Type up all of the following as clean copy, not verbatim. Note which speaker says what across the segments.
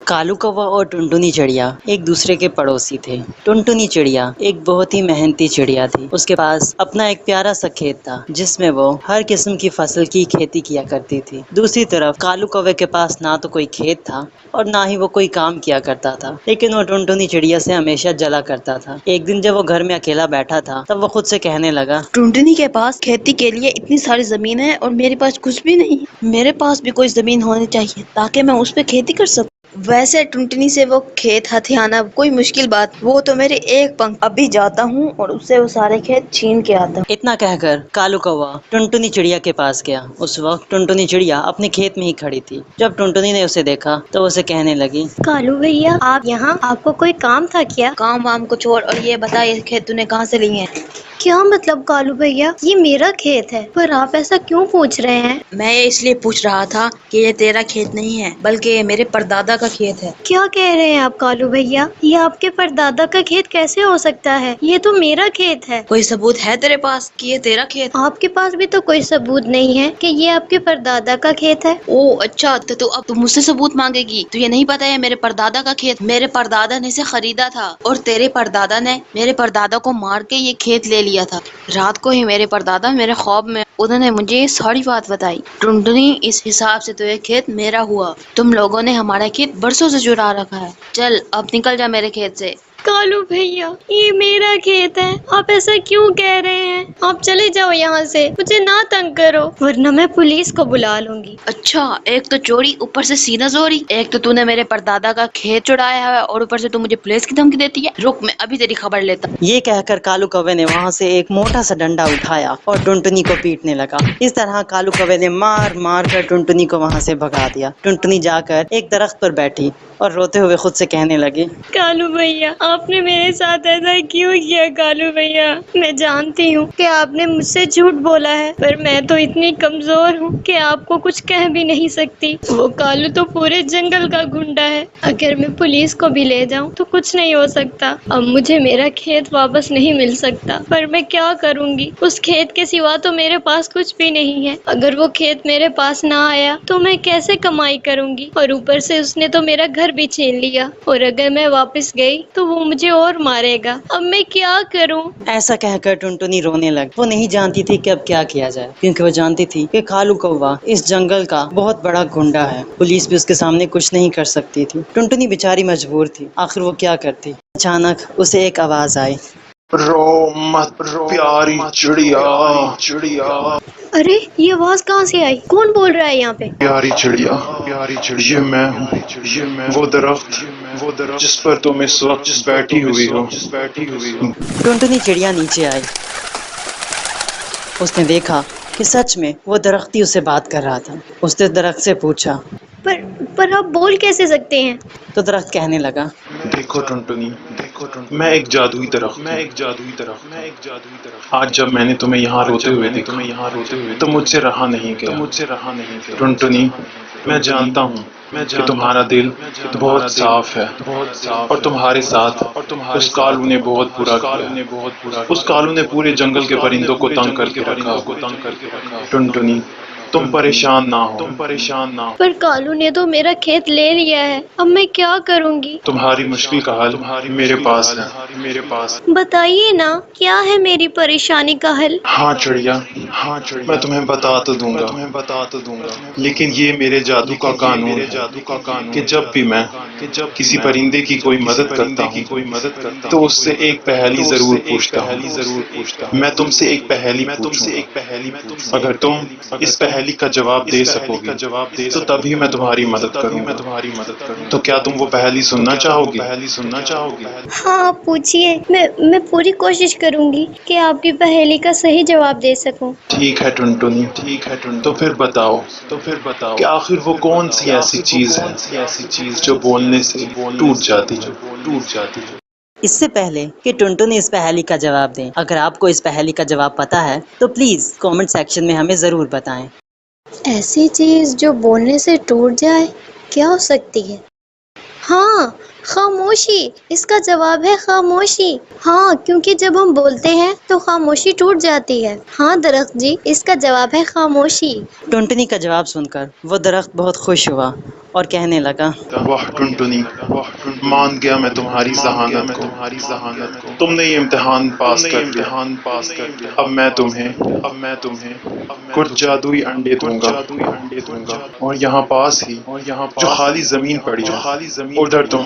Speaker 1: کالو کوا اور ٹنٹنی چڑیا ایک دوسرے کے پڑوسی تھے۔ ٹنٹنی چڑیا ایک بہت ہی محنتی چڑیا تھی۔ اس کے پاس اپنا ایک پیارا سا کھیت تھا جس میں وہ ہر قسم کی فصل کی کھیتی کیا کرتی تھی۔ دوسری طرف کالو کوے کے پاس نہ تو کوئی کھیت تھا اور نہ ہی وہ کوئی کام کیا کرتا تھا، لیکن وہ ٹنٹنی چڑیا سے ہمیشہ جلا کرتا تھا۔ ایک دن جب وہ گھر میں اکیلا بیٹھا تھا تب وہ خود سے کہنے لگا،
Speaker 2: ٹنٹنی کے پاس کھیتی کے لیے اتنی ساری زمین ہے اور میرے پاس کچھ بھی نہیں۔ میرے پاس بھی کوئی زمین ہونی چاہیے تاکہ میں اس پہ کھیتی کر سکوں۔ ویسے ٹنٹنی سے وہ کھیت ہتھیانا کوئی مشکل بات، وہ تو میرے ایک پنکھ۔ ابھی جاتا ہوں اور اس سے وہ سارے کھیت چھین کے آتا ہوں۔
Speaker 1: اتنا کہہ کر کالو کوا ٹنٹنی چڑیا کے پاس گیا۔ اس وقت ٹنٹنی چڑیا اپنے کھیت میں ہی کھڑی تھی۔ جب ٹنٹنی نے اسے دیکھا تو اسے کہنے لگی،
Speaker 3: کالو بھیا آپ یہاں، آپ کو کوئی کام تھا کیا؟
Speaker 2: کام وام کو چھوڑ اور یہ بتا یہ کھیت تو نے کہاں سے لی ہیں؟
Speaker 3: کیا مطلب کالو بھیا؟ یہ میرا کھیت ہے، پر آپ ایسا کیوں پوچھ رہے ہیں؟
Speaker 2: میں یہ اس لیے پوچھ رہا تھا کہ یہ تیرا کھیت نہیں ہے بلکہ یہ میرے پردادا کا کھیت ہے۔
Speaker 3: کیا کہہ رہے ہیں آپ کالو بھیا؟ یہ آپ کے پردادا کا کھیت کیسے ہو سکتا ہے؟ یہ تو میرا کھیت ہے۔
Speaker 2: کوئی ثبوت ہے تیرے پاس کہ یہ تیرا کھیت؟
Speaker 3: آپ کے پاس بھی تو کوئی ثبوت نہیں ہے کہ یہ آپ کے پردادا کا کھیت ہے۔
Speaker 2: او اچھا، تو اب تو مجھ سے ثبوت مانگے گی؟ تو یہ نہیں پتا ہے میرے پردادا کا کھیت؟ میرے پردادا نے اسے خریدا تھا اور تیرے پردادا نے میرے پردادا کو مار کے یہ کھیت لے لیا تھا۔ رات کو ہی میرے پردادا میرے خواب میں انہوں نے مجھے یہ ساری بات بتائی۔ ٹنٹنی اس حساب سے تو یہ کھیت میرا ہوا۔ تم لوگوں نے ہمارا کھیت برسوں سے چرا رکھا ہے۔ چل اب نکل جا میرے کھیت سے۔
Speaker 3: کالو بھیا یہ میرا کھیت ہے، آپ ایسا کیوں کہہ رہے ہیں؟ آپ چلے جاؤ یہاں سے، مجھے نہ تنگ کرو ورنہ میں پولیس کو بلا لوں گی۔
Speaker 2: اچھا، ایک تو چوری اوپر سے سینہ زوری، ایک تو نے میرے پردادا کا کھیت چڑایا ہے اور اوپر سے تو مجھے پولیس کی دھمکی دیتی ہے۔ رک میں ابھی تیری خبر لیتا ہوں۔
Speaker 1: یہ کہہ کر کالو کوے نے وہاں سے ایک موٹا سا ڈنڈا اٹھایا اور ٹنٹنی کو پیٹنے لگا۔ اس طرح کالو کوے نے مار مار کر ٹنٹنی کو وہاں سے بھگا دیا۔ ٹنٹنی جا کر ایک درخت پر بیٹھی اور روتے ہوئے خود سے کہنے لگی،
Speaker 3: کالو بھیا آپ نے میرے ساتھ ایسا کیوں کیا؟ کالو بھیا میں جانتی ہوں کہ آپ نے مجھ سے جھوٹ بولا ہے، پر میں تو اتنی کمزور ہوں کہ آپ کو کچھ کہہ بھی نہیں سکتی۔ وہ کالو تو پورے جنگل کا گنڈا ہے، اگر میں پولیس کو بھی لے جاؤں تو کچھ نہیں ہو سکتا۔ اب مجھے میرا کھیت واپس نہیں مل سکتا، پر میں کیا کروں گی؟ اس کھیت کے سوا تو میرے پاس کچھ بھی نہیں ہے۔ اگر وہ کھیت میرے پاس نہ آیا تو میں کیسے کمائی کروں گی؟ اور اوپر سے اس نے تو میرا گھر بھی چھین لیا، اور اگر میں واپس گئی تو وہ مجھے اور مارے گا۔ اب میں کیا کروں؟
Speaker 1: ایسا کہہ کر ٹنٹنی رونے لگ۔ وہ نہیں جانتی تھی کہ اب کیا کیا جائے، کیونکہ وہ جانتی تھی کہ کالو کوا اس جنگل کا بہت بڑا گنڈا ہے۔ پولیس بھی اس کے سامنے کچھ نہیں کر سکتی تھی۔ ٹنٹنی بیچاری مجبور تھی، آخر وہ کیا کرتی۔ اچانک اسے ایک آواز آئی،
Speaker 4: رو مت پیاری چڑیا، چڑیا
Speaker 3: ارے یہ آواز کہاں سے آئی؟ کون بول رہا ہے یہاں پہ؟
Speaker 4: پیاری چڑیا، پیاری چڑیا، یہ میں ہوں، یہ میں وہ درخت جس پر تم اس وقت بیٹھی ہوئی ہو۔
Speaker 1: ٹنٹنی چڑیا نیچے آئی۔ اس نے دیکھا کہ سچ میں وہ درخت ہی اسے بات کر رہا تھا۔ اس نے درخت سے پوچھا،
Speaker 3: پر آپ بول کیسے سکتے ہیں؟
Speaker 1: تو درخت کہنے لگا،
Speaker 4: دیکھو ٹنٹنی، میں ایک جادوئی درخت، آج جب میں نے تمہیں یہاں روتے ہوئے دیکھا تو مجھ سے رہا نہیں گیا۔ ٹنٹنی میں جانتا ہوں کہ تمہارا دل بہت صاف ہے اور تمہارے ساتھ اس کالو نے بہت برا کیا۔ اس کالو نے پورے جنگل کے پرندوں کو تنگ کر کے رکھا۔ ٹنٹنی تم پریشان نہ ہو،
Speaker 3: پر کالو نے تو میرا کھیت لے لیا ہے، اب میں کیا کروں گی؟
Speaker 4: تمہاری مشکل کا حل میرے پاس ہے۔
Speaker 3: بتائیے نا کیا ہے میری پریشانی کا حل؟
Speaker 4: ہاں چڑیا، میں تمہیں بتا تو دوں گا، لیکن یہ میرے جادو کا قانون ہے کہ جب بھی میں کسی پرندے کی کوئی مدد کرتا ہوں تو اس سے ایک پہیلی ضرور پوچھتا ہوں۔ میں تم سے ایک پہیلی پوچھوں، اگر تم اس پہیلی کا جواب دے سکو گے تو تبھی میں تمہاری مدد کروں گا۔ تو کیا تم وہ پہیلی سننا چاہو گی؟
Speaker 3: ہاں آپ پوچھیے، میں پوری کوشش کروں گی کہ آپ کی پہیلی کا صحیح جواب دے سکوں۔
Speaker 4: ٹھیک ہے ٹنٹنی، تو پھر بتاؤ کہ آخر وہ کون سی ایسی چیز ہے جو بولنے سے ٹوٹ جاتی ہے۔
Speaker 1: اس سے پہلے کہ ٹنٹنی اس پہیلی کا جواب دیں، اگر آپ کو اس پہیلی کا جواب پتا ہے تو پلیز کامنٹ سیکشن میں ہمیں ضرور بتائیں۔
Speaker 3: ایسی چیز جو بولنے سے ٹوٹ جائے کیا ہو سکتی ہے؟ ہاں خاموشی، اس کا جواب ہے خاموشی۔ ہاں کیونکہ جب ہم بولتے ہیں تو خاموشی ٹوٹ جاتی ہے۔ ہاں درخت جی، اس کا جواب ہے خاموشی۔
Speaker 1: ٹنٹنی کا جواب سن کر وہ درخت بہت خوش ہوا اور کہنے لگا،
Speaker 4: واہ ٹنٹنی، مان گیا میں تمہاری ذہانت کو، تم نے یہ امتحان پاس کر دیا، اب میں تمہیں کچھ جادوئی انڈے دوں گا، اور یہاں پاس ہی جو خالی زمین پڑی ہے ادھر تم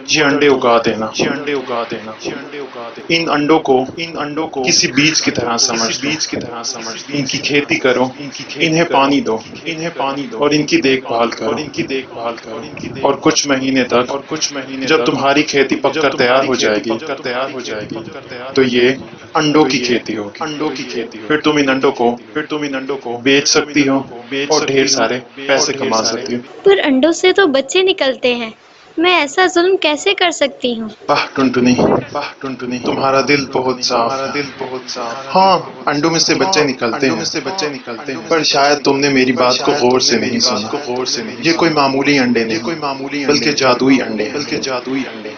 Speaker 4: یہ انڈے اگا دینا۔ ان انڈوں کو کسی بیج کی طرح سمجھ ان کی کھیتی کرو، انہیں پانی دو اور ان کی دیکھ بھال کرو، اور کچھ مہینے تک جب تمہاری کھیتی پک کر تیار ہو جائے گی تو یہ انڈوں کی کھیتی ہوگی، پھر تم ان انڈوں کو بیچ سکتی ہو اور ڈھیر سارے پیسے کما سکتی ہو۔
Speaker 3: پر انڈوں سے تو بچے نکلتے ہیں، میں ایسا ظلم کیسے کر سکتی ہوں؟
Speaker 4: واہ ٹنٹنی، تمہارا دل بہت صاف ہے۔ ہاں، انڈوں میں سے بچے نکلتے ہیں، پر شاید تم نے میری بات کو غور سے نہیں سنا۔ یہ کوئی معمولی انڈے نہیں بلکہ جادوئی انڈے ہیں،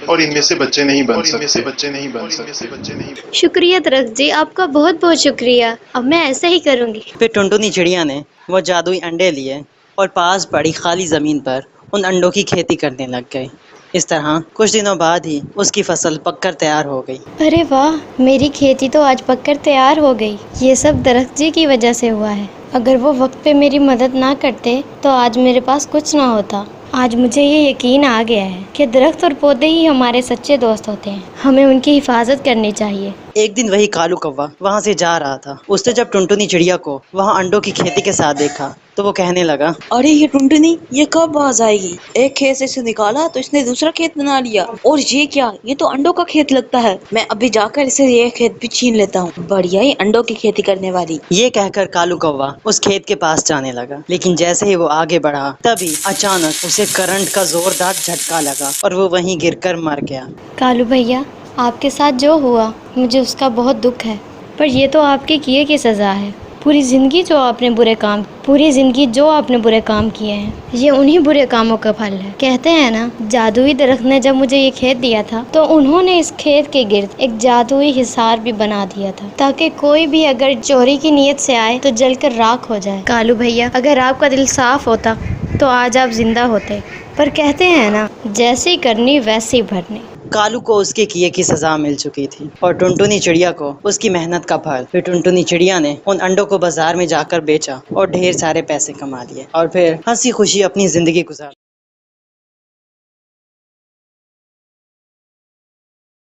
Speaker 4: اور ان میں سے بچے نہیں بن سکتے۔
Speaker 3: شکریہ درخت جی، آپ کا بہت بہت شکریہ، اب میں ایسا ہی کروں گی۔
Speaker 1: پھر ٹنٹنی چڑیا نے وہ جادوئی انڈے لیے اور پاس پڑی خالی زمین پر ان انڈوں کی کھیتی کرنے لگ گئی۔ اس طرح کچھ دنوں بعد ہی اس کی فصل پک کر تیار ہو گئی۔
Speaker 3: ارے واہ، میری کھیتی تو آج پک کر تیار ہو گئی، یہ سب درخت جی کی وجہ سے ہوا ہے۔ اگر وہ وقت پہ میری مدد نہ کرتے تو آج میرے پاس کچھ نہ ہوتا۔ آج مجھے یہ یقین آ گیا ہے کہ درخت اور پودے ہی ہمارے سچے دوست ہوتے ہیں، ہمیں ان کی حفاظت کرنی چاہیے۔
Speaker 1: ایک دن وہی کالو کوا وہاں سے جا رہا تھا، اس نے جب ٹنٹنی چڑیا کو وہاں انڈوں کی کھیتی کے ساتھ دیکھا تو وہ کہنے لگا،
Speaker 2: ارے یہ ٹنٹنی یہ کب باز آئے گی؟ ایک کھیت سے اسے نکالا تو اس نے دوسرا کھیت بنا لیا، اور یہ کیا؟ یہ تو انڈوں کا کھیت لگتا ہے۔ میں ابھی جا کر اسے یہ کھیت بھی چھین لیتا ہوں، بڑھیا ہی انڈوں کی کھیتی کرنے والی۔
Speaker 1: یہ کہہ کر کالو کوا اس کھیت کے پاس جانے لگا، لیکن جیسے ہی وہ آگے بڑھا تبھی اچانک اسے کرنٹ کا زوردار جھٹکا لگا اور وہ وہیں گر کر مر گیا۔
Speaker 3: کالو بھیا، آپ کے ساتھ جو ہوا مجھے اس کا بہت دکھ ہے، پر یہ تو آپ کے کیے کی سزا ہے۔ پوری زندگی جو آپ نے برے کام کیے ہیں، یہ انہی برے کاموں کا پھل ہے۔ کہتے ہیں نا، جادوئی درخت نے جب مجھے یہ کھیت دیا تھا تو انہوں نے اس کھیت کے گرد ایک جادوئی حصار بھی بنا دیا تھا، تاکہ کوئی بھی اگر چوری کی نیت سے آئے تو جل کر راکھ ہو جائے۔ کالو بھیا، اگر آپ کا دل صاف ہوتا تو آج آپ زندہ ہوتے، پر کہتے ہیں نا، جیسی کرنی ویسی بھرنی۔
Speaker 1: کالو کو اس کے کیے کی سزا مل چکی تھی اور ٹنٹنی چڑیا کو اس کی محنت کا پھل۔ پھر ٹنٹنی چڑیا نے ان انڈوں کو بازار میں جا کر بیچا اور ڈھیر سارے پیسے کما لیے، اور پھر ہنسی خوشی اپنی زندگی گزار